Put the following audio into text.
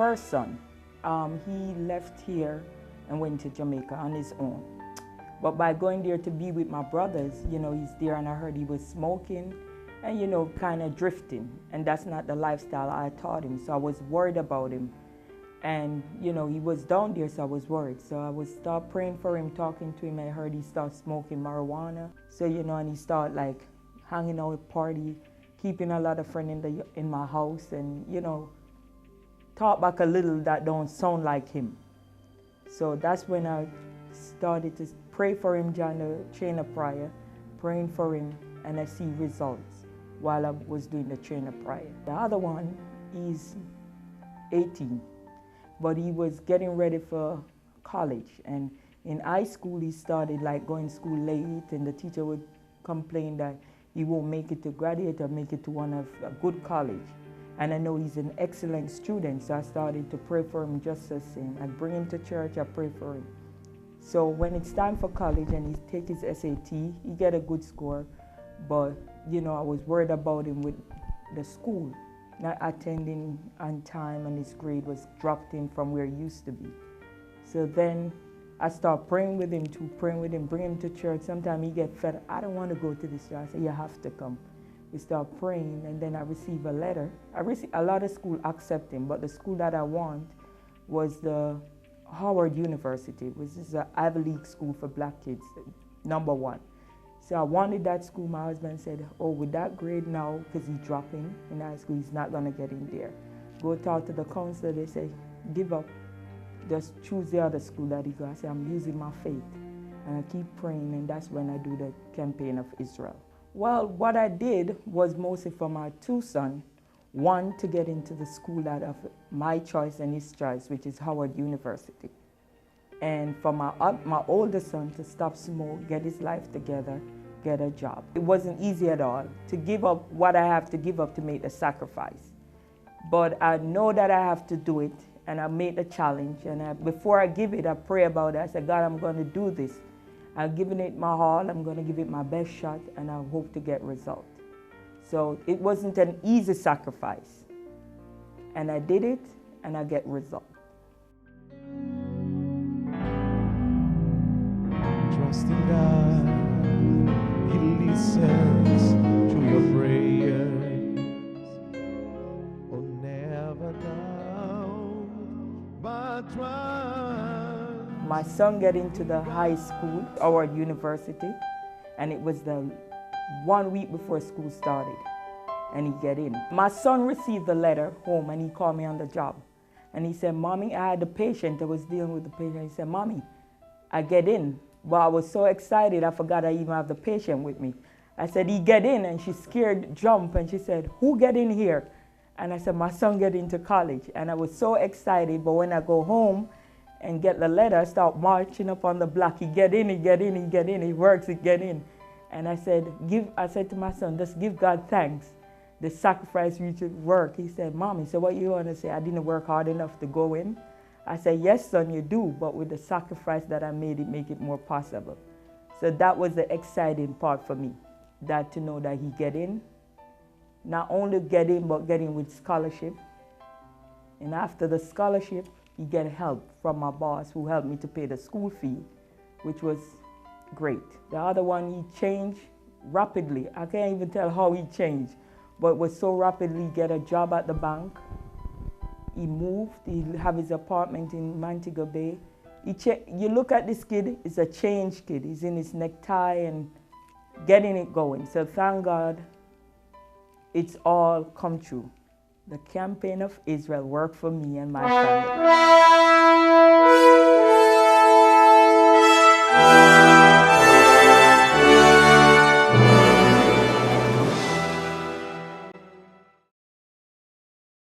first son, he left here and went to Jamaica on his own. But by going there to be with my brothers, he's there and I heard he was smoking and, kind of drifting. And that's not the lifestyle I taught him. So I was worried about him. And, he was down there, so I was worried. So I would start praying for him, talking to him. I heard he started smoking marijuana. So, and he started like hanging out at party, keeping a lot of friends in my house and, talk back a little that don't sound like him. So that's when I started to pray for him, join the chain of prayer, praying for him, and I see results while I was doing the chain of prayer. The other one is 18, but he was getting ready for college. And in high school, he started like going to school late, and the teacher would complain that he won't make it to graduate or make it to one of a good college. And I know he's an excellent student, so I started to pray for him just the same. I bring him to church, I pray for him. So when it's time for college and he take his SAT, he get a good score, but I was worried about him with the school, not attending on time, and his grade was dropped in from where it used to be. So then I start praying with him, bring him to church. Sometimes he get fed, I don't want to go to this church. I say, you have to come. We start praying, and then I receive a letter. A lot of schools accept him, but the school that I want was the Howard University, which is an Ivy League school for black kids, #1. So I wanted that school. My husband said, oh, with that grade now, because he's dropping in high school, he's not going to get in there. Go talk to the counselor. They say, give up. Just choose the other school that he goes. I say, I'm using my faith. And I keep praying, and that's when I do the campaign of Israel. Well, what I did was mostly for my two sons. One, to get into the school out of my choice and his choice, which is Howard University. And for my oldest son to stop smoke, get his life together, get a job. It wasn't easy at all to give up what I have to give up to make the sacrifice. But I know that I have to do it, and I made the challenge. And before I give it, I pray about it. I said, God, I'm going to do this. I'm giving it my all. I'm going to give it my best shot, and I hope to get results. So it wasn't an easy sacrifice. And I did it, and I get results. Trust in God, He listens to your prayers. Oh, never doubt, but trust. My son got into the high school, Howard University, and it was the 1 week before school started, and he get in. My son received the letter home, and he called me on the job. And he said, Mommy, I had a patient. I was dealing with the patient. He said, Mommy, I get in. But I was so excited, I forgot I even have the patient with me. I said, he get in, and she scared, jump, and she said, who get in here? And I said, my son get into college. And I was so excited, but when I go home and get the letter, I start marching up on the block. He get in, he get in, he get in, he works, he get in. And I said to my son, just give God thanks. The sacrifice reached work. He said, Mommy, so what you want to say? I didn't work hard enough to go in? I said, yes, son, you do, but with the sacrifice that I made, it make it more possible. So that was the exciting part for me, that to know that he get in. Not only get in, but get in with scholarship. And after the scholarship, he get help from my boss, who helped me to pay the school fee, which was great. The other one, he changed rapidly. I can't even tell how he changed, but was so rapidly get a job at the bank. He moved, he have his apartment in Montego Bay. You look at this kid, he's a changed kid. He's in his necktie and getting it going. So thank God it's all come true. The campaign of Israel worked for me and my family.